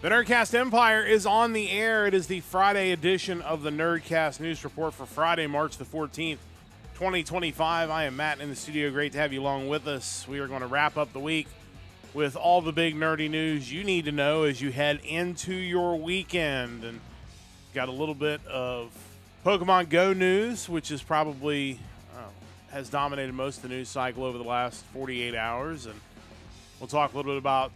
The Nerdcast Empire is on the air. It is the Friday edition of the Nerdcast News Report for Friday, March the 14th, 2025. I am Matt in the studio. Great to have you along with us. We are going to wrap up the week with all the big nerdy news you need to know as you head into your weekend. And got a little bit of Pokemon Go news, which is probably has dominated most of the news cycle over the last 48 hours. And we'll talk a little bit about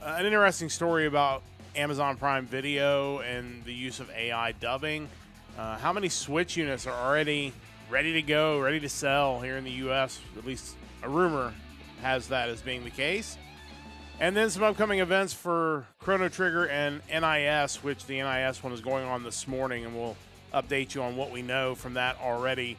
an interesting story about Amazon Prime Video and the use of AI dubbing. How many Switch units are already ready to go, ready to sell here in the U.S.? At least a rumor has that as being the case. And then some upcoming events for Chrono Trigger and NIS, which the NIS one is going on this morning, and we'll update you on what we know from that already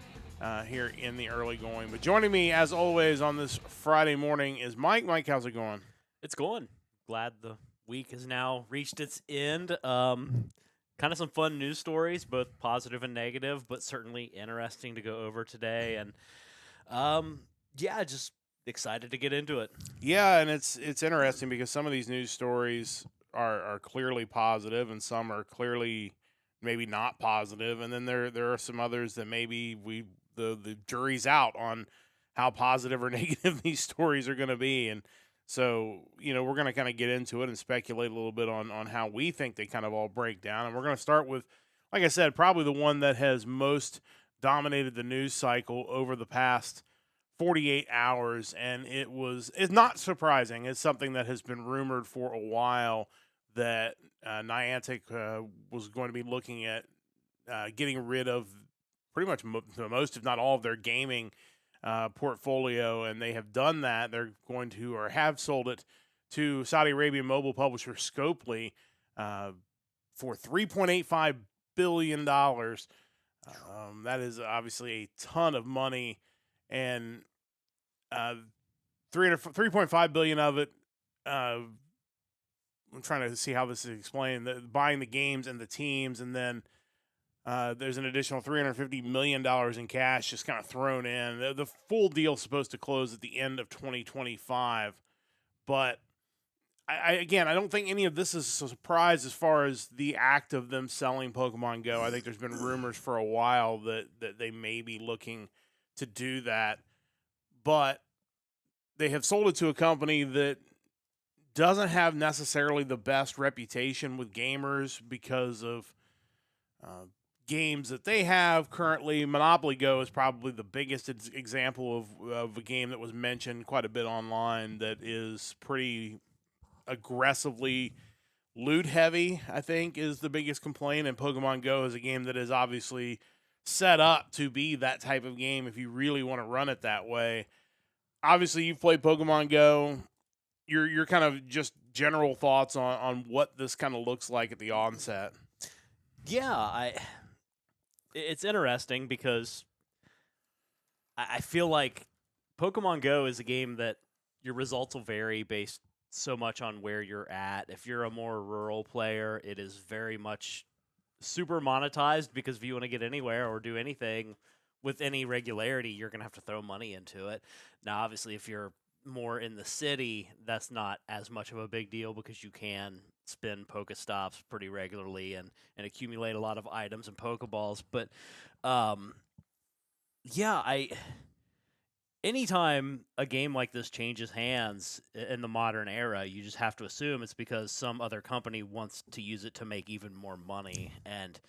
here in the early going. But joining me, as always, on this Friday morning is Mike. Mike, how's it going? It's going. Glad the week has now reached its end. Kind of some fun news stories, both positive and negative, but certainly interesting to go over today. And just excited to get into it. Yeah, and it's interesting because some of these news stories are clearly positive, and some are clearly maybe not positive, and then there are some others that maybe the jury's out on how positive or negative these stories are going to be. And so, we're going to kind of get into it and speculate a little bit on how we think they kind of all break down. And we're going to start with, like I said, probably the one that has most dominated the news cycle over the past 48 hours. And it's not surprising. It's something that has been rumored for a while that Niantic was going to be looking at getting rid of pretty much most, if not all, of their gaming portfolio, and they have done that. They're going to, or have sold it to Saudi Arabian mobile publisher Scopely for $3.85 billion. That is obviously a ton of money, and $3.5 billion of it. I'm trying to see how this is explained. Buying the games and the teams, and then there's an additional $350 million in cash just kind of thrown in. The full deal is supposed to close at the end of 2025. But, I don't think any of this is a surprise as far as the act of them selling Pokemon Go. I think there's been rumors for a while that they may be looking to do that. But they have sold it to a company that doesn't have necessarily the best reputation with gamers because of games that they have currently. Monopoly Go is probably the biggest example of a game that was mentioned quite a bit online that is pretty aggressively loot heavy, I think, is the biggest complaint. And Pokemon Go is a game that is obviously set up to be that type of game if you really want to run it that way. Obviously, you've played Pokemon Go. Your kind of just general thoughts on what this kind of looks like at the onset. Yeah, it's interesting because I feel like Pokemon Go is a game that your results will vary based so much on where you're at. If you're a more rural player, it is very much super monetized because if you want to get anywhere or do anything with any regularity, you're going to have to throw money into it. Now, obviously, if you're more in the city, that's not as much of a big deal because you can spin Pokestops pretty regularly and accumulate a lot of items and Pokeballs. But anytime a game like this changes hands in the modern era, you just have to assume it's because some other company wants to use it to make even more money. And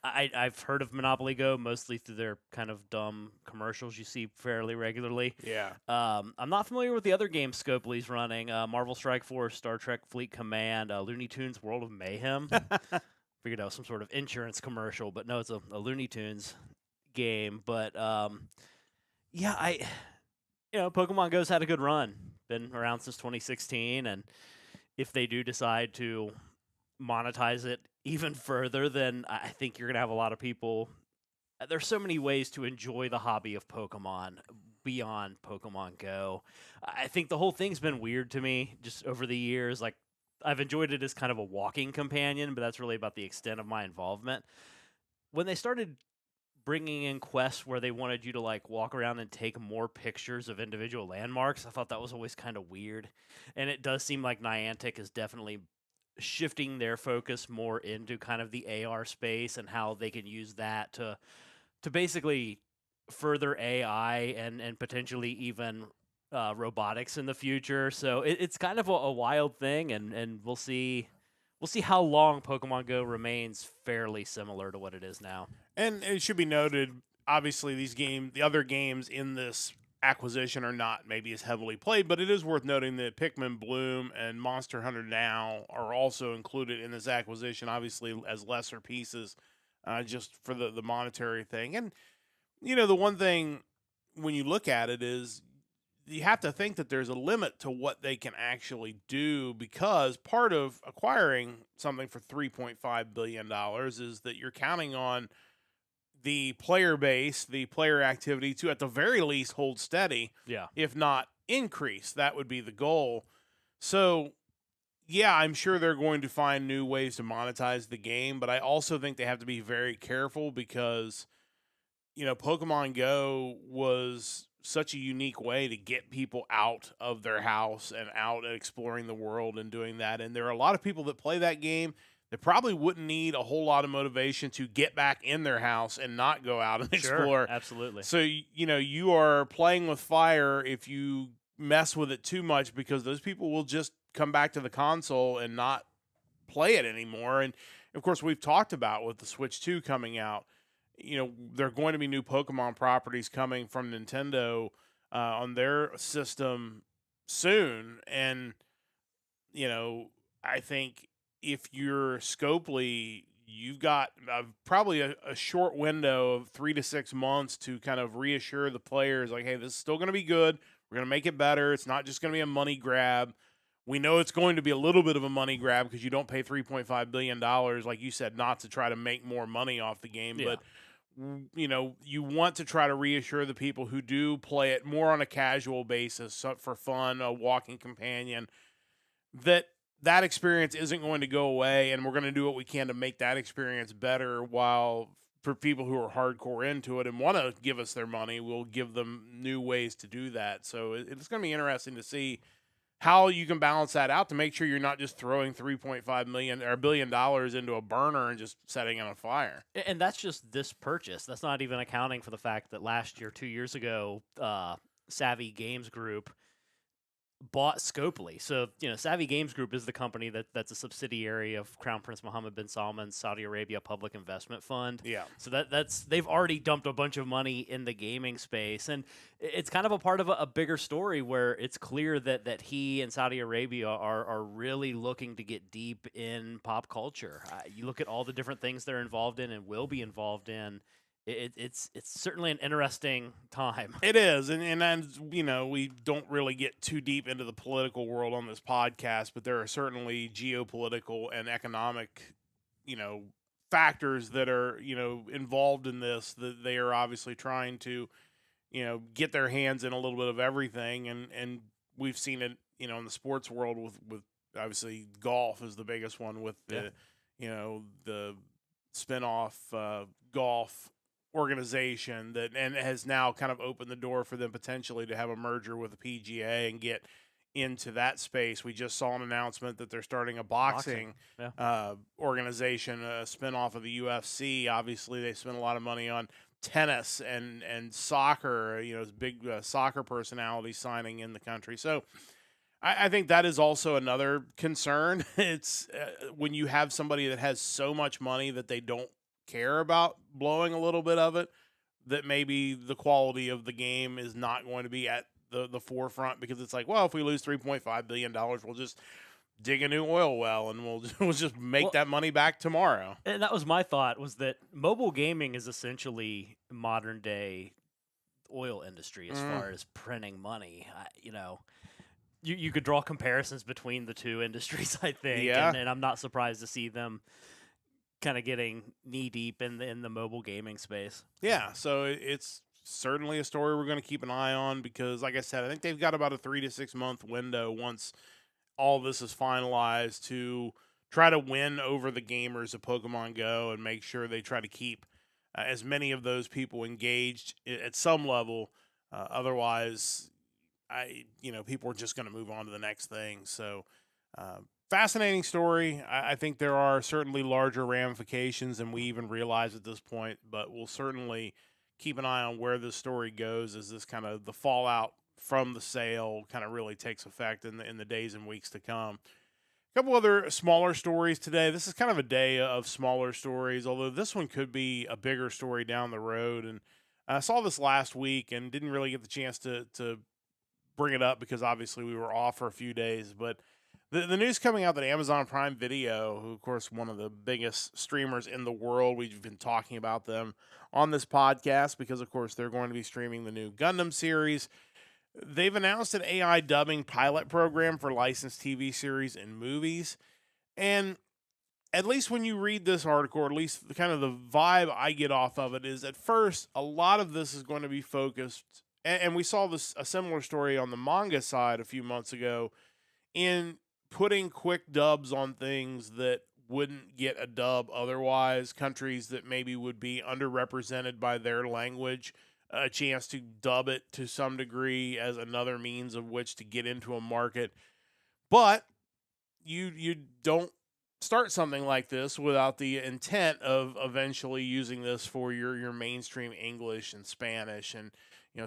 I've heard of Monopoly Go mostly through their kind of dumb commercials you see fairly regularly. Yeah. I'm not familiar with the other games Scopely's running. Marvel Strike Force, Star Trek Fleet Command, Looney Tunes World of Mayhem. Figured out some sort of insurance commercial, but no, it's a Looney Tunes game. But Pokemon Go's had a good run. Been around since 2016, and if they do decide to monetize it even further, then I think you're going to have a lot of people. There's so many ways to enjoy the hobby of Pokemon beyond Pokemon Go. I think the whole thing's been weird to me just over the years. Like, I've enjoyed it as kind of a walking companion, but that's really about the extent of my involvement. When they started bringing in quests where they wanted you to like walk around and take more pictures of individual landmarks. I thought that was always kind of weird. And it does seem like Niantic is definitely shifting their focus more into kind of the AR space and how they can use that to basically further AI and potentially even robotics in the future. So it's kind of a wild thing, and we'll see how long Pokemon Go remains fairly similar to what it is now. And it should be noted, obviously, the other games in this acquisition are not maybe as heavily played, but it is worth noting that Pikmin Bloom and Monster Hunter Now are also included in this acquisition, obviously as lesser pieces, just for the monetary thing. And, the one thing when you look at it is you have to think that there's a limit to what they can actually do, because part of acquiring something for $3.5 billion is that you're counting on the player base, the player activity to at the very least hold steady, Yeah. if not increase. That would be the goal. So, yeah, I'm sure they're going to find new ways to monetize the game, but I also think they have to be very careful because, Pokemon Go was such a unique way to get people out of their house and out and exploring the world and doing that. And there are a lot of people that play that game that probably wouldn't need a whole lot of motivation to get back in their house and not go out and explore. Absolutely. So, you are playing with fire if you mess with it too much, because those people will just come back to the console and not play it anymore. And of course, we've talked about with the Switch 2 coming out, there are going to be new Pokemon properties coming from Nintendo on their system soon. And, I think if you're Scopely, you've got probably a short window of 3 to 6 months to kind of reassure the players, like, hey, this is still going to be good. We're going to make it better. It's not just going to be a money grab. We know it's going to be a little bit of a money grab because you don't pay $3.5 billion, like you said, not to try to make more money off the game. Yeah. But, you want to try to reassure the people who do play it more on a casual basis for fun, a walking companion, that experience isn't going to go away, and we're going to do what we can to make that experience better, while for people who are hardcore into it and want to give us their money, we'll give them new ways to do that. So it's going to be interesting to see how you can balance that out to make sure you're not just throwing $3.5 million or $1 billion into a burner and just setting it on fire. And that's just this purchase. That's not even accounting for the fact that last year, 2 years ago, Savvy Games Group bought Scopely. So, Savvy Games Group is the company that's a subsidiary of Crown Prince Mohammed bin Salman's Saudi Arabia Public Investment Fund. Yeah. So they've already dumped a bunch of money in the gaming space, and it's kind of a part of a bigger story where it's clear that he and Saudi Arabia are really looking to get deep in pop culture. You look at all the different things they're involved in and will be involved in. It's certainly an interesting time. It is, and we don't really get too deep into the political world on this podcast, but there are certainly geopolitical and economic, factors that are involved in this, that they are obviously trying to get their hands in a little bit of everything, and we've seen it in the sports world with obviously golf is the biggest one with the the spinoff golf organization and has now kind of opened the door for them potentially to have a merger with the PGA and get into that space. We just saw an announcement that they're starting a boxing. Organization, a spinoff of the UFC. Obviously, they spend a lot of money on tennis and soccer. Big soccer personalities signing in the country. So I think that is also another concern. It's when you have somebody that has so much money that they don't care about blowing a little bit of it, that maybe the quality of the game is not going to be at the forefront, because it's like, well, if we lose $3.5 billion, we'll just dig a new oil well and we'll just make that money back tomorrow. And that was my thought, was that mobile gaming is essentially modern day oil industry as far as printing money. You could draw comparisons between the two industries, I think, and I'm not surprised to see them kind of getting knee deep in the mobile gaming space. Yeah, so it's certainly a story we're going to keep an eye on, because, like I said, I think they've got about a 3 to 6 month window once all this is finalized to try to win over the gamers of Pokemon Go and make sure they try to keep as many of those people engaged at some level. Otherwise, people are just going to move on to the next thing. So, fascinating story. I think there are certainly larger ramifications than we even realize at this point, but we'll certainly keep an eye on where this story goes as this kind of the fallout from the sale kind of really takes effect in the days and weeks to come. A couple other smaller stories today. This is kind of a day of smaller stories, although this one could be a bigger story down the road. And I saw this last week and didn't really get the chance to bring it up because obviously we were off for a few days. But the news coming out that Amazon Prime Video, who of course one of the biggest streamers in the world, we've been talking about them on this podcast because of course they're going to be streaming the new Gundam series. They've announced an AI dubbing pilot program for licensed TV series and movies. And at least when you read this article, or at least the kind of the vibe I get off of it is at first, a lot of this is going to be focused. And we saw a similar story on the manga side a few months ago in putting quick dubs on things that wouldn't get a dub otherwise, countries that maybe would be underrepresented by their language, a chance to dub it to some degree as another means of which to get into a market. But you don't start something like this without the intent of eventually using this for your mainstream English and Spanish and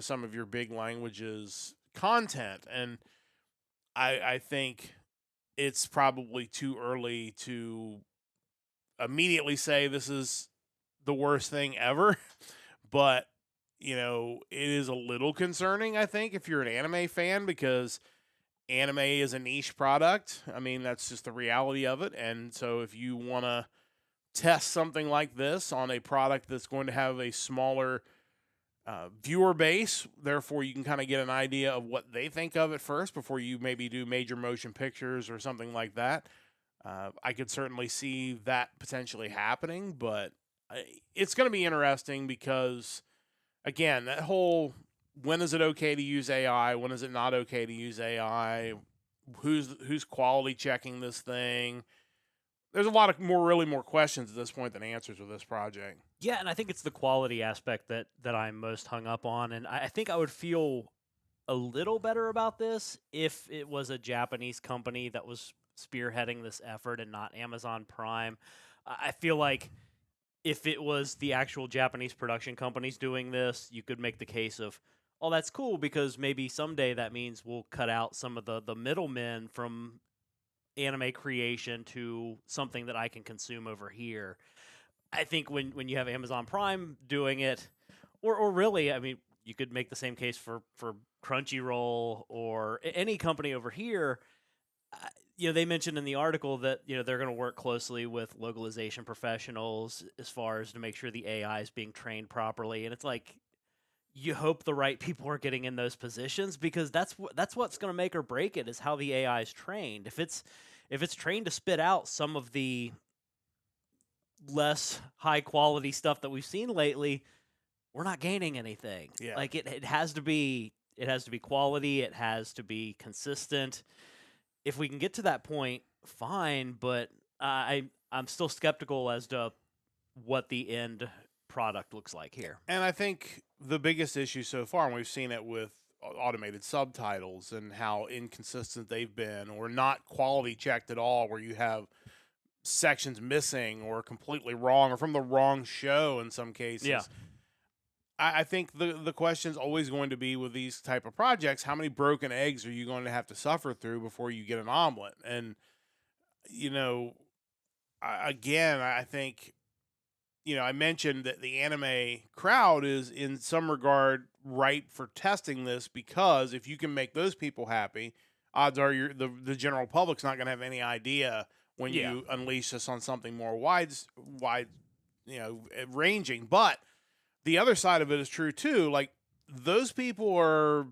some of your big languages content. And I think it's probably too early to immediately say this is the worst thing ever, but it is a little concerning, I think, if you're an anime fan, because anime is a niche product. I mean, that's just the reality of it. And so if you want to test something like this on a product that's going to have a smaller viewer base, therefore you can kind of get an idea of what they think of it first before you maybe do major motion pictures or something like that. I could certainly see that potentially happening, but it's going to be interesting because, again, that whole when is it okay to use AI? When is it not okay to use AI? Who's quality checking this thing? There's a lot of really more questions at this point than answers with this project. Yeah, and I think it's the quality aspect that I'm most hung up on, and I think I would feel a little better about this if it was a Japanese company that was spearheading this effort and not Amazon Prime. I feel like if it was the actual Japanese production companies doing this, you could make the case of, oh, that's cool because maybe someday that means we'll cut out some of the middlemen from anime creation to something that I can consume over here. I think when you have Amazon Prime doing it, or really, I mean, you could make the same case for Crunchyroll or any company over here. They mentioned in the article that they're going to work closely with localization professionals as far as to make sure the AI is being trained properly, and it's like you hope the right people are getting in those positions because that's what's going to make or break it is how the AI is trained. If it's trained to spit out some of the less high quality stuff that we've seen lately, we're not gaining anything. Yeah. Like it has to be quality, it has to be consistent. If we can get to that point, fine, but I'm still skeptical as to what the end product looks like here. And I think the biggest issue so far, and we've seen it with automated subtitles and how inconsistent they've been or not quality checked at all, where you have sections missing or completely wrong or from the wrong show in some cases. Yeah. I think the question is always going to be with these type of projects, how many broken eggs are you going to have to suffer through before you get an omelet? And, again, I think, I mentioned that the anime crowd is in some regard ripe for testing this because if you can make those people happy, odds are the general public's not going to have any idea when you unleash this on something more wide, ranging. But the other side of it is true too. Like those people are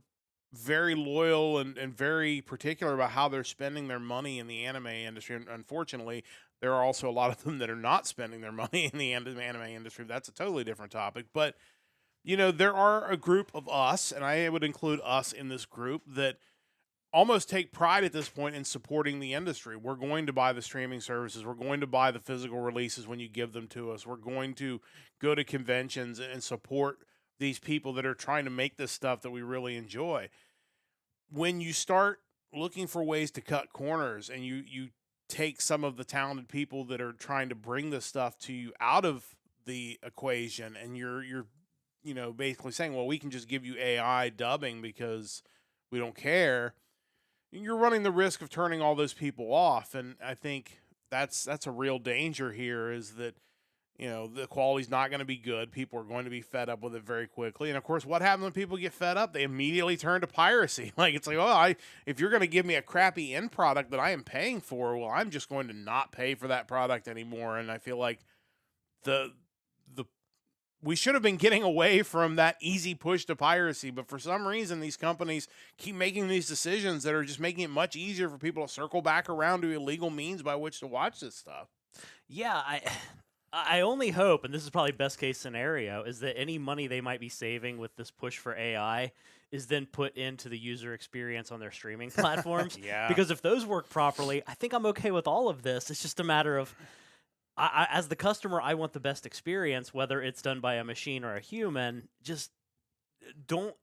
very loyal and very particular about how they're spending their money in the anime industry. And unfortunately, there are also a lot of them that are not spending their money in the anime industry. That's a totally different topic. But, there are a group of us, and I would include us in this group, that almost take pride at this point in supporting the industry. We're going to buy the streaming services. We're going to buy the physical releases when you give them to us. We're going to go to conventions and support these people that are trying to make this stuff that we really enjoy. When you start looking for ways to cut corners and you take some of the talented people that are trying to bring this stuff to you out of the equation, and you're basically saying, well, we can just give you AI dubbing because we don't care, you're running the risk of turning all those people off. And I think that's a real danger here, is that the quality's not going to be good. People are going to be fed up with it very quickly. And of course, what happens when people get fed up? They immediately turn to piracy. Like, it's like, oh, if you're going to give me a crappy end product that I am paying for, well, I'm just going to not pay for that product anymore. And I feel like we should have been getting away from that easy push to piracy, but for some reason, these companies keep making these decisions that are just making it much easier for people to circle back around to illegal means by which to watch this stuff. Yeah, I only hope, and this is probably best case scenario, is that any money they might be saving with this push for AI is then put into the user experience on their streaming platforms. Yeah. Because if those work properly, I think I'm okay with all of this. It's just a matter of, as the customer, I want the best experience, whether it's done by a machine or a human. Just don't,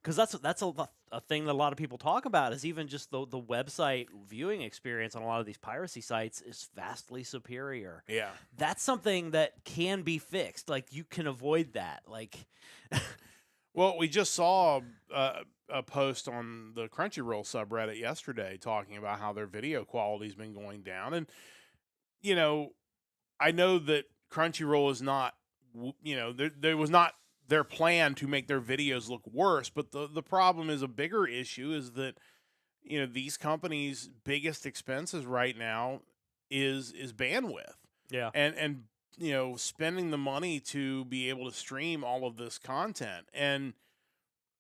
because that's a thing that a lot of people talk about, is even just the website viewing experience on a lot of these piracy sites is vastly superior. Yeah. That's something that can be fixed. Like, you can avoid that. Like, well, we just saw a post on the Crunchyroll subreddit yesterday talking about how their video quality's been going down. And, I know that Crunchyroll is not, there was not their plan to make their videos look worse, but the problem is, a bigger issue is that, these companies' biggest expenses right now is bandwidth. yeah. And spending the money to be able to stream all of this content. And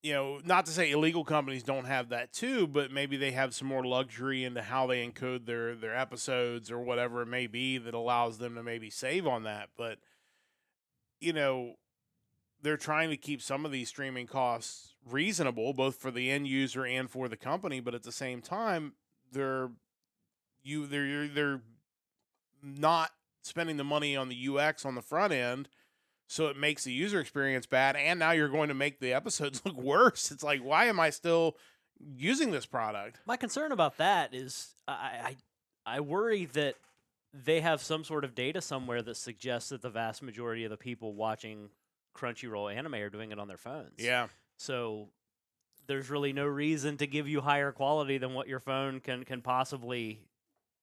not to say illegal companies don't have that too, but maybe they have some more luxury into how they encode their episodes or whatever it may be that allows them to maybe save on that. But they're trying to keep some of these streaming costs reasonable, both for the end user and for the company. But at the same time, they're not spending the money on the UX on the front end, so it makes the user experience bad. And now you're going to make the episodes look worse. It's like, why am I still using this product? My concern about that is, I worry that they have some sort of data somewhere that suggests that the vast majority of the people watching Crunchyroll anime are doing it on their phones. Yeah. So there's really no reason to give you higher quality than what your phone can possibly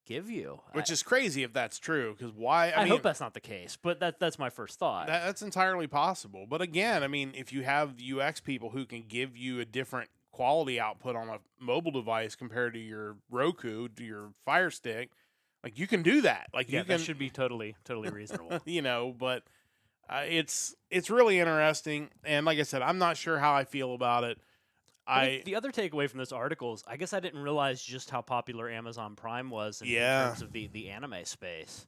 give you. Which is crazy if that's true, because why? I hope that's not the case, but that's my first thought. That's entirely possible. But again, I mean, if you have UX people who can give you a different quality output on a mobile device compared to your Roku, to your Fire Stick, like, you can do that. Like, that should be totally reasonable. But it's really interesting. And like I said, I'm not sure how I feel about it. I think the other takeaway from this article is, I guess I didn't realize just how popular Amazon Prime was in terms of the anime space.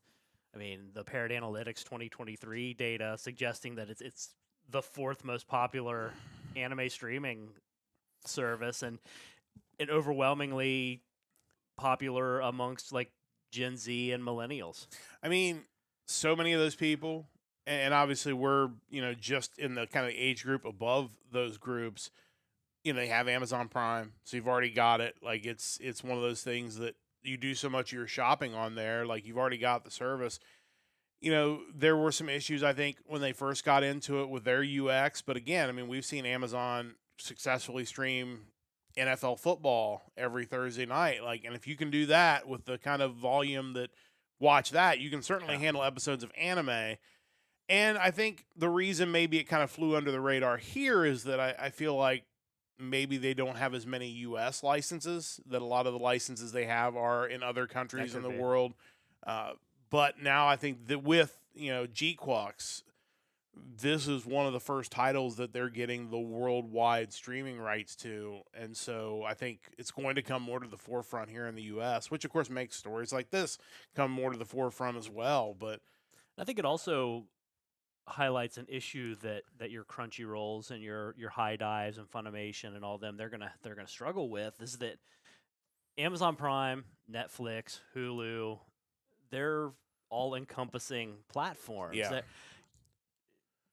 I mean, the Parrot Analytics 2023 data suggesting that it's the fourth most popular anime streaming service, and overwhelmingly popular amongst, like, Gen Z and millennials. I mean, so many of those people, and obviously we're, just in the kind of age group above those groups, they have Amazon Prime, so you've already got it. Like, it's one of those things that you do so much of your shopping on there, like, you've already got the service. There were some issues, I think, when they first got into it with their UX, but again, I mean, we've seen Amazon successfully stream NFL football every Thursday night. Like, and if you can do that with the kind of volume that watch that, you can certainly handle episodes of anime. And I think the reason maybe it kind of flew under the radar here is that I feel like maybe they don't have as many U.S. licenses, that a lot of the licenses they have are in other countries in the world. But now I think that with, G-Quox, this is one of the first titles that they're getting the worldwide streaming rights to. And so I think it's going to come more to the forefront here in the U.S., which, of course, makes stories like this come more to the forefront as well. But I think it also highlights an issue that your Crunchyrolls and your High Dives and Funimation and all them they're gonna struggle with, is that Amazon Prime, Netflix, Hulu, they're all encompassing platforms Yeah. that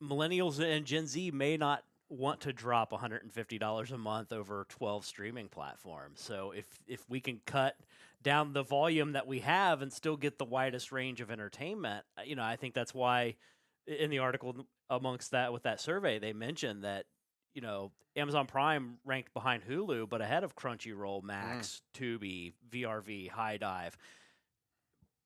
millennials and Gen Z may not want to drop $150 a month over 12 streaming platforms. So if we can cut down the volume that we have and still get the widest range of entertainment, I think that's why in the article amongst that with that survey they mentioned that Amazon Prime ranked behind Hulu but ahead of Crunchyroll, Max, Tubi, VRV, High Dive.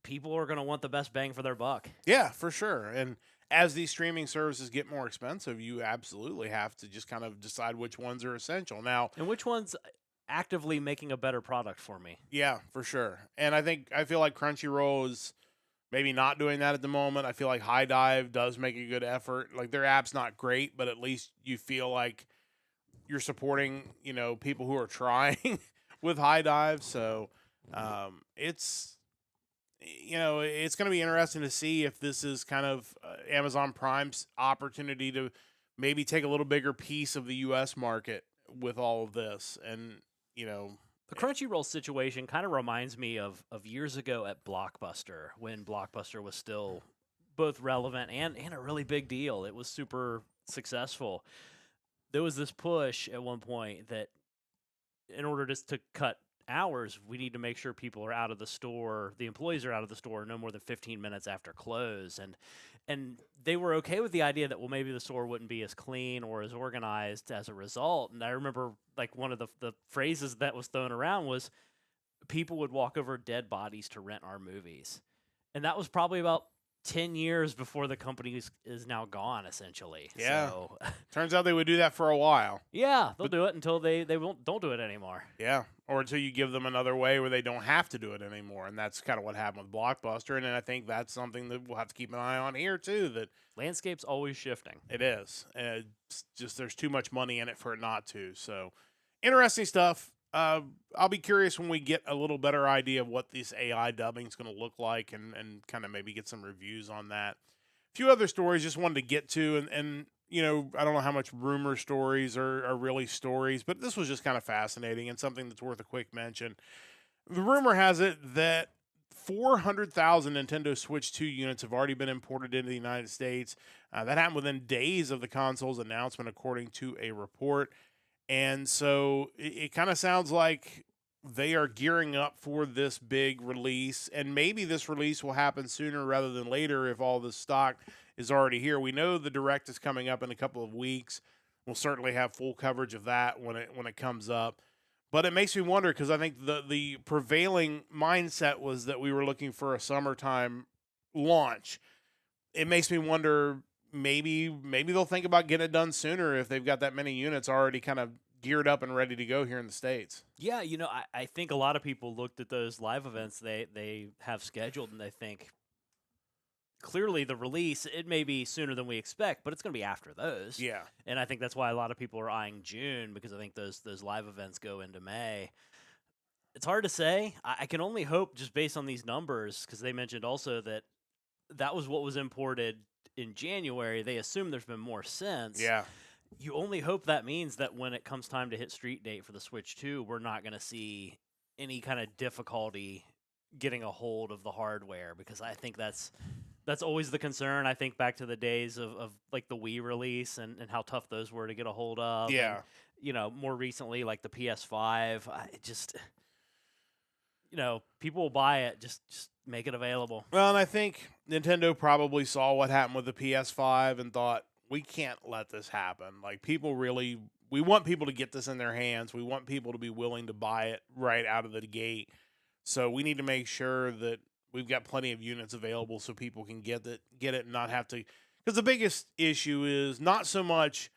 People are going to want the best bang for their buck. Yeah, for sure. And as these streaming services get more expensive, you absolutely have to just kind of decide which ones are essential. Now, And which one's actively making a better product for me? yeah, for sure. And I feel like Crunchyroll is maybe not doing that at the moment. I feel like High Dive does make a good effort. Like their app's not great, but at least you feel like you're supporting, people who are trying with High Dive. So, it's it's going to be interesting to see if this is kind of Amazon Prime's opportunity to maybe take a little bigger piece of the U.S. market with all of this. And, The Crunchyroll situation kind of reminds me of years ago at Blockbuster when Blockbuster was still both relevant and a really big deal. It was super successful. There was this push at one point that in order just to cut hours, we need to make sure people are out of the store, the employees are out of the store no more than 15 minutes after close. And they were okay with the idea that, well, maybe the store wouldn't be as clean or as organized as a result. And I remember like one of the phrases that was thrown around was people would walk over dead bodies to rent our movies. And that was probably about 10 years before the company is now gone, essentially. Yeah. So, turns out they would do that for a while. yeah, they'll do it until they don't do it anymore. Yeah. Or until you give them another way where they don't have to do it anymore. And that's kind of what happened with Blockbuster. And then I think that's something that we'll have to keep an eye on here, too, that Landscape's always shifting. it is. It's just there's too much money in it for it not to. So, interesting stuff. I'll be curious when we get a little better idea of what this AI dubbing is going to look like and kind of maybe get some reviews on that. A few other stories just wanted to get to. And I don't know how much rumor stories are really stories, but this was just kind of fascinating and something that's worth a quick mention. The rumor has it that 400,000 Nintendo Switch 2 units have already been imported into the United States. That happened within days of the console's announcement, according to a report. And so it kind of sounds like they are gearing up for this big release. And maybe this release will happen sooner rather than later if all the stock is already here. We know the Direct is coming up in a couple of weeks. We'll certainly have full coverage of that when it comes up. But it makes me wonder because I think the prevailing mindset was that we were looking for a summertime launch. It makes me wonder maybe they'll think about getting it done sooner if they've got that many units already kind of geared up and ready to go here in the States. Yeah, I think a lot of people looked at those live events they have scheduled and they think clearly the release, it may be sooner than we expect, but it's going to be after those. Yeah. And I think that's why a lot of people are eyeing June because I think those live events go into May. It's hard to say. I can only hope just based on these numbers because they mentioned also that was what was imported in January. They assume there's been more since. Yeah. You only hope that means that when it comes time to hit street date for the Switch 2, we're not going to see any kind of difficulty getting a hold of the hardware because I think that's always the concern. I think back to the days of like the Wii release and how tough those were to get a hold of. Yeah. And, more recently, like the PS5, people will buy it. Just make it available. Well, and I think Nintendo probably saw what happened with the PS5 and thought, we can't let this happen. Like, we want people to get this in their hands. We want people to be willing to buy it right out of the gate. So we need to make sure that we've got plenty of units available so people can get it and not have to. Because the biggest issue is not so much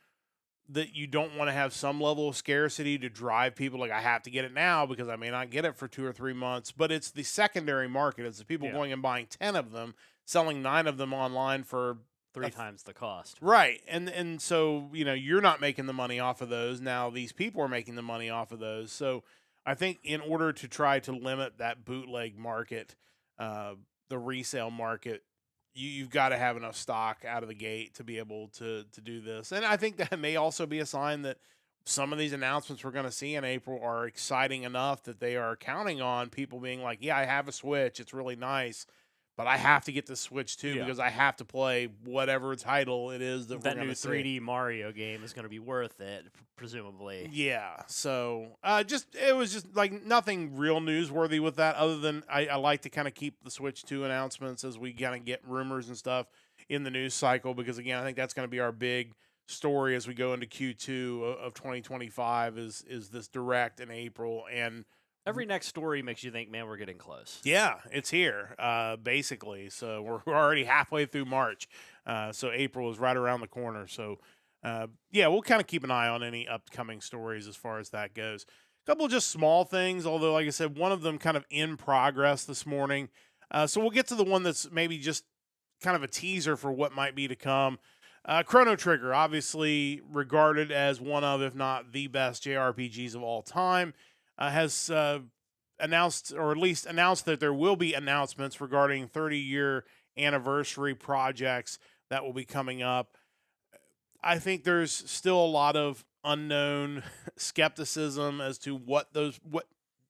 that you don't want to have some level of scarcity to drive people like I have to get it now because I may not get it for 2 or 3 months, but it's the secondary market. It's the people going and buying 10 of them, selling 9 of them online for 3 times the cost. Right. And so, you're not making the money off of those. Now these people are making the money off of those. So I think in order to try to limit that bootleg market, the resale market, you've got to have enough stock out of the gate to be able to do this. And I think that may also be a sign that some of these announcements we're going to see in April are exciting enough that they are counting on people being like, yeah, I have a Switch. It's really nice, but I have to get the Switch too because I have to play whatever title it is that we're That going new to see. 3D Mario game is going to be worth it, presumably. Yeah. So it was just like nothing real newsworthy with that other than I like to kind of keep the Switch 2 announcements as we kind of get rumors and stuff in the news cycle because, again, I think that's going to be our big story as we go into Q2 of 2025 is this direct in April. And every next story makes you think, man, we're getting close. yeah, it's here, basically. So we're already halfway through March. So April is right around the corner. So, yeah, we'll kind of keep an eye on any upcoming stories as far as that goes. A couple of just small things, although, like I said, one of them kind of in progress this morning. So we'll get to the one that's maybe just kind of a teaser for what might be to come. Chrono Trigger, obviously regarded as one of, if not the best JRPGs of all time, has announced, or at least announced that there will be announcements regarding 30-year anniversary projects that will be coming up. I think there's still a lot of unknown skepticism as to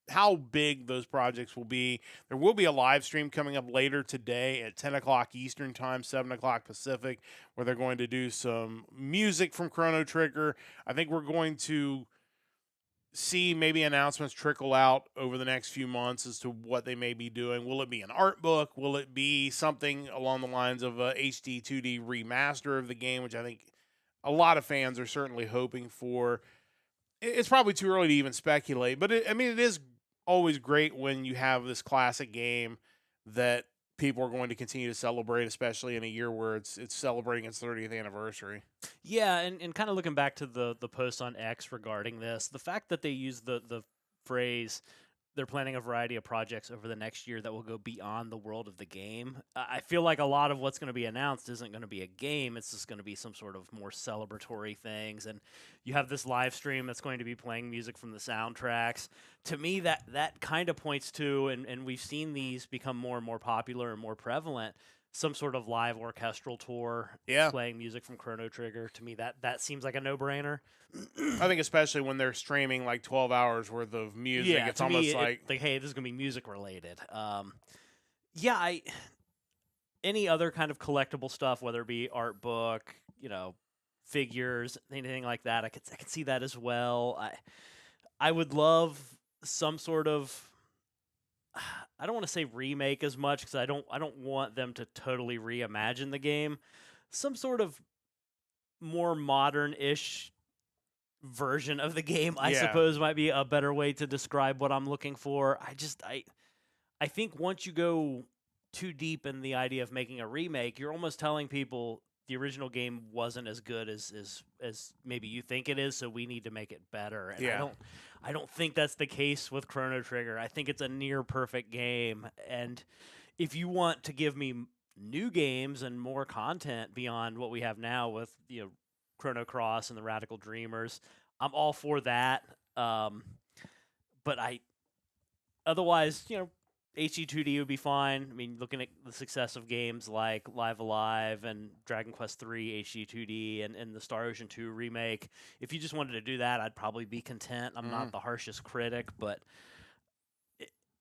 how big those projects will be. There will be a live stream coming up later today at 10 o'clock Eastern Time, 7 o'clock Pacific, where they're going to do some music from Chrono Trigger. I think we're going to see maybe announcements trickle out over the next few months as to what they may be doing. Will it be an art book? Will it be something along the lines of a HD 2D remaster of the game, which I think a lot of fans are certainly hoping for? It's probably too early to even speculate, but it is always great when you have this classic game that people are going to continue to celebrate, especially in a year where it's celebrating its 30th anniversary. Yeah, and kind of looking back to the post on X regarding this, the fact that they use the phrase they're planning a variety of projects over the next year that will go beyond the world of the game. I feel like a lot of what's going to be announced isn't going to be a game. It's just going to be some sort of more celebratory things. And you have this live stream that's going to be playing music from the soundtracks. To me, that kind of points to, and we've seen these become more and more popular and more prevalent, some sort of live orchestral tour playing music from Chrono Trigger. To me, that seems like a no-brainer. I think especially when they're streaming like 12 hours worth of music, it's almost like, hey, this is going to be music related. Any other kind of collectible stuff, whether it be art book, figures, anything like that, I could see that as well. I would love some sort of, I don't want to say remake as much because I don't want them to totally reimagine the game. Some sort of more modern-ish version of the game, I suppose, might be a better way to describe what I'm looking for. I think once you go too deep in the idea of making a remake, you're almost telling people the original game wasn't as good as maybe you think it is, so we need to make it better. And I don't think that's the case with Chrono Trigger. I think it's a near perfect game, and if you want to give me new games and more content beyond what we have now with Chrono Cross and the Radical Dreamers, I'm all for that. But otherwise, HD2D would be fine. I mean, looking at the success of games like Live Alive and Dragon Quest III HD2D and the Star Ocean 2 remake, if you just wanted to do that, I'd probably be content. I'm not the harshest critic, but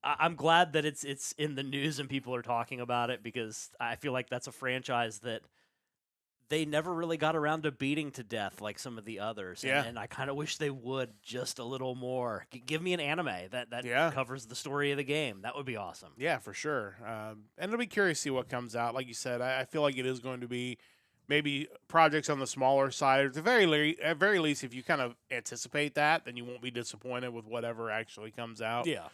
I'm glad that it's in the news and people are talking about it, because I feel like that's a franchise that they never really got around to beating to death like some of the others. And I kind of wish they would just a little more. Give me an anime that covers the story of the game. That would be awesome. Yeah, for sure. And it'll be curious to see what comes out. Like you said, I feel like it is going to be maybe projects on the smaller side. At the very least, if you kind of anticipate that, then you won't be disappointed with whatever actually comes out. Yeah.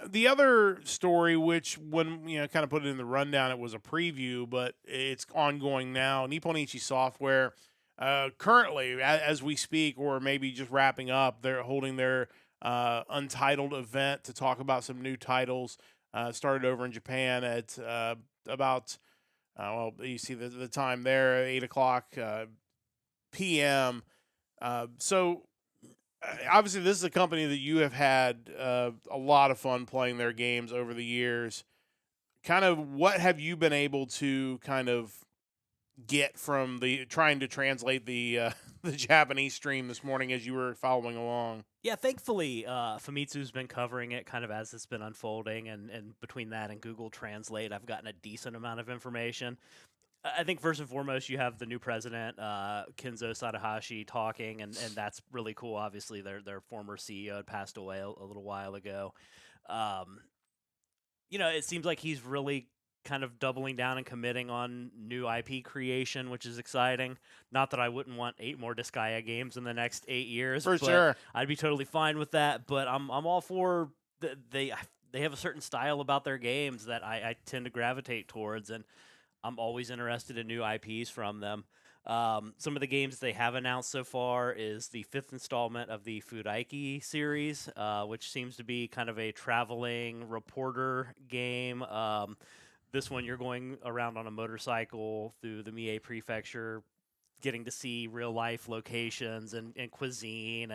The other story, which when kind of put it in the rundown, it was a preview, but it's ongoing now. Nippon Ichi Software, currently, as we speak, or maybe just wrapping up, they're holding their Untitled event to talk about some new titles. Started over in Japan at about, you see the time there, 8 o'clock p.m. So obviously, this is a company that you have had a lot of fun playing their games over the years. Kind of what have you been able to kind of get from the trying to translate the the Japanese stream this morning as you were following along. Yeah, thankfully, Famitsu's been covering it kind of as it's been unfolding, and between that and Google Translate, I've gotten a decent amount of information. I think first and foremost, you have the new president, Kenzo Sadahashi, talking, and that's really cool. Obviously, their former CEO had passed away a little while ago. Um, it seems like he's really kind of doubling down and committing on new IP creation, which is exciting. Not that I wouldn't want 8 more Disgaea games in the next 8 years, For but sure. I'd be totally fine with that. But I'm all for they have a certain style about their games that I tend to gravitate towards, and I'm always interested in new IPs from them. Some of the games they have announced so far is the 5th installment of the Fudaiki series, which seems to be kind of a traveling reporter game. This one, you're going around on a motorcycle through the Mie Prefecture, getting to see real life locations and cuisine,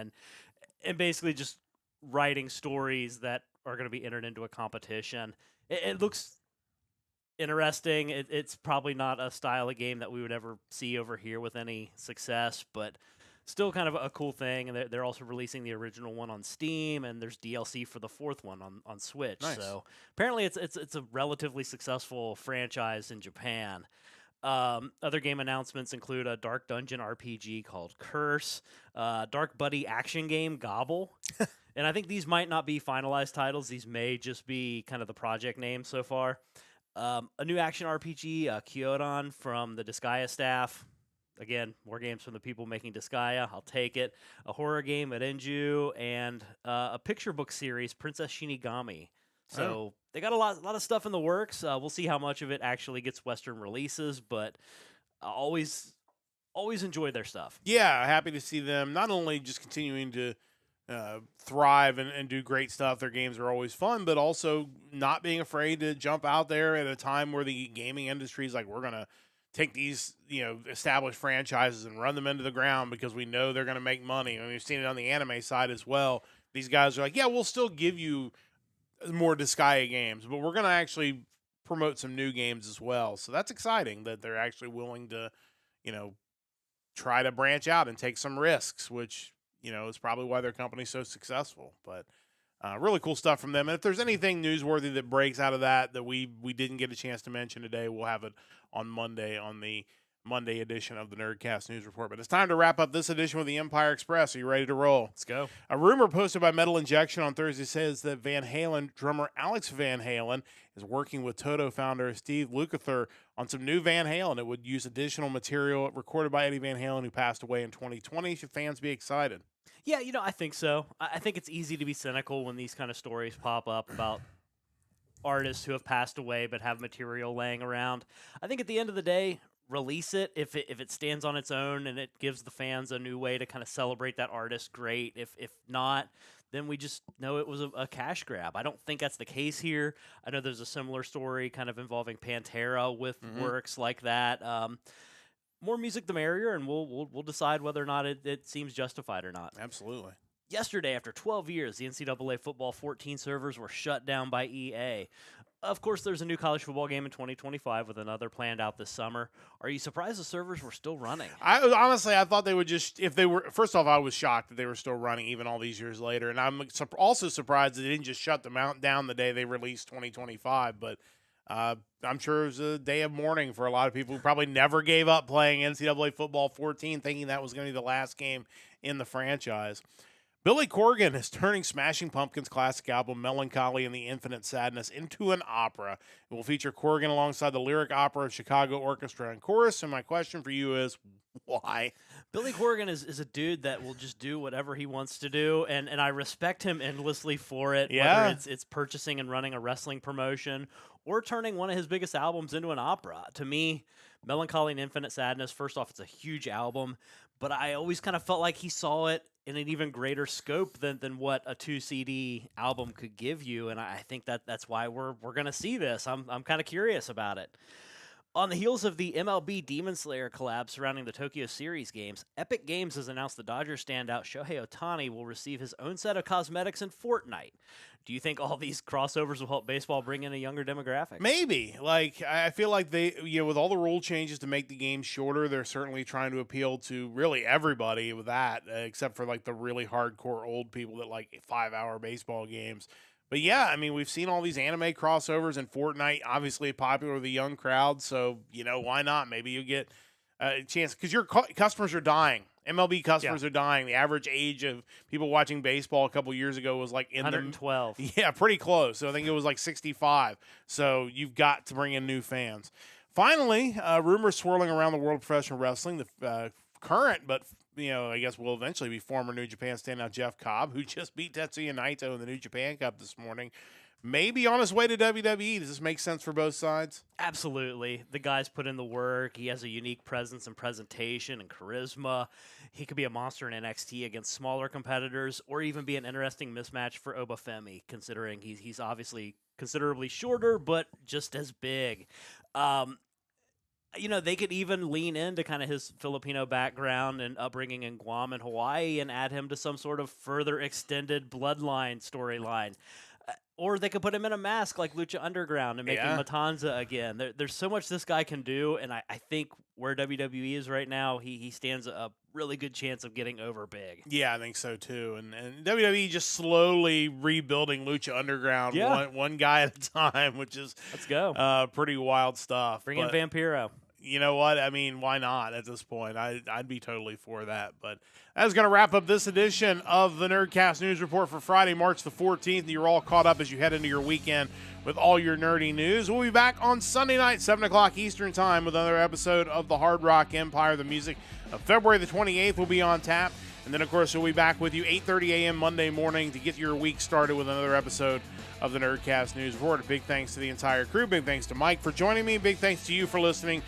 and basically just writing stories that are going to be entered into a competition. It looks interesting. It's probably not a style of game that we would ever see over here with any success, but still kind of a cool thing. And they're also releasing the original one on Steam, and there's DLC for the 4th one on Switch. Nice. So apparently it's a relatively successful franchise in Japan. Other game announcements include a Dark Dungeon RPG called Curse, Dark Buddy action game Gobble. And I think these might not be finalized titles. These may just be kind of the project name so far. A new action RPG, Kyodon from the Disgaea staff. Again, more games from the people making Disgaea. I'll take it. A horror game at Enju, and a picture book series, Princess Shinigami. So they got a lot of stuff in the works. We'll see how much of it actually gets Western releases, but always enjoy their stuff. Yeah, happy to see them not only just continuing to thrive and do great stuff. Their games are always fun, but also not being afraid to jump out there at a time where the gaming industry is like, we're going to take these, established franchises and run them into the ground because we know they're going to make money. I mean, we've seen it on the anime side as well. These guys are like, yeah, we'll still give you more Disgaea games, but we're going to actually promote some new games as well. So that's exciting that they're actually willing to, try to branch out and take some risks, which is probably why their company's so successful. But really cool stuff from them. And if there's anything newsworthy that breaks out of that we didn't get a chance to mention today, we'll have it on Monday on the Monday edition of the Nerdcast News Report. But it's time to wrap up this edition with the Empire Express. Are you ready to roll? Let's go. A rumor posted by Metal Injection on Thursday says that Van Halen drummer Alex Van Halen is working with Toto founder Steve Lukather on some new Van Halen. It would use additional material recorded by Eddie Van Halen, who passed away in 2020. Should fans be excited? Yeah, I think so. I think it's easy to be cynical when these kind of stories pop up about artists who have passed away but have material laying around. I think at the end of the day, release it if it stands on its own and it gives the fans a new way to kind of celebrate that artist. Great. If not, then we just know it was a cash grab. I don't think that's the case here. I know there's a similar story kind of involving Pantera with works like that. More music the merrier, and we'll decide whether or not it seems justified or not. Absolutely. Yesterday, after 12 years, the NCAA Football 14 servers were shut down by EA. Of course, there's a new college football game in 2025 with another planned out this summer. Are you surprised the servers were still running? I thought they would just, if they were, first off, I was shocked that they were still running even all these years later. And I'm also surprised that they didn't just shut them down the day they released 2025. But I'm sure it was a day of mourning for a lot of people who probably never gave up playing NCAA Football 14, thinking that was going to be the last game in the franchise. Billy Corgan is turning Smashing Pumpkins' classic album Melancholy and the Infinite Sadness into an opera. It will feature Corgan alongside the Lyric Opera of Chicago Orchestra and Chorus. And my question for you is, why? Billy Corgan is a dude that will just do whatever he wants to do, and I respect him endlessly for it, Yeah. whether it's purchasing and running a wrestling promotion or turning one of his biggest albums into an opera. To me, Melancholy and Infinite Sadness, first off, it's a huge album, but I always kind of felt like he saw it in an even greater scope than what a 2 CD album could give you, and I think that's why we're going to see this. I'm kind of curious about it. On the heels of the MLB Demon Slayer collab surrounding the Tokyo Series games, Epic Games has announced the Dodgers standout Shohei Ohtani will receive his own set of cosmetics in Fortnite. Do you think all these crossovers will help baseball bring in a younger demographic? Maybe. Like, I feel like they, with all the rule changes to make the game shorter, they're certainly trying to appeal to really everybody with that, except for like the really hardcore old people that like 5-hour baseball games. But yeah, I mean, we've seen all these anime crossovers in Fortnite, obviously popular with the young crowd. So, why not? Maybe you get a chance because your customers are dying. MLB customers are dying. The average age of people watching baseball a couple years ago was like in 112. Yeah, pretty close. So I think it was like 65. So you've got to bring in new fans. Finally, rumors swirling around the world of professional wrestling. The current, but I guess will eventually be former New Japan standout Jeff Cobb, who just beat Tetsuya Naito in the New Japan Cup this morning, maybe on his way to WWE. Does this make sense for both sides? Absolutely. The guy's put in the work. He has a unique presence and presentation and charisma. He could be a monster in NXT against smaller competitors, or even be an interesting mismatch for Obafemi, considering he's obviously considerably shorter, but just as big. They could even lean into kind of his Filipino background and upbringing in Guam and Hawaii and add him to some sort of further extended bloodline storyline. Or they could put him in a mask like Lucha Underground and make him Matanza again. There's so much this guy can do, and I think where WWE is right now, he stands a really good chance of getting over big. Yeah, I think so too. And WWE just slowly rebuilding Lucha Underground one guy at a time, which is let's go. Pretty wild stuff. Bring in Vampiro. You know what? I mean, why not at this point? I'd be totally for that. But that's going to wrap up this edition of the Nerdcast News Report for Friday, March the 14th. You're all caught up as you head into your weekend with all your nerdy news. We'll be back on Sunday night, 7 o'clock Eastern Time, with another episode of the Hard Rock Empire. The music of February the 28th will be on tap. And then, of course, we'll be back with you 8:30 a.m. Monday morning to get your week started with another episode of the Nerdcast News Report. A big thanks to the entire crew. Big thanks to Mike for joining me. Big thanks to you for listening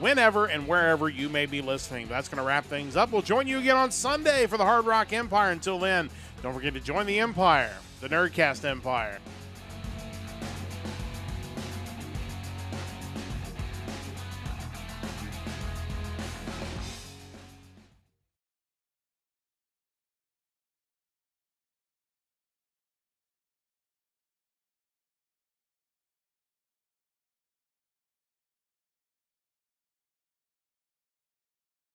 whenever and wherever you may be listening. That's going to wrap things up. We'll join you again on Sunday for the Hard Rock Empire. Until then, don't forget to join the Empire, the Nerdcast Empire.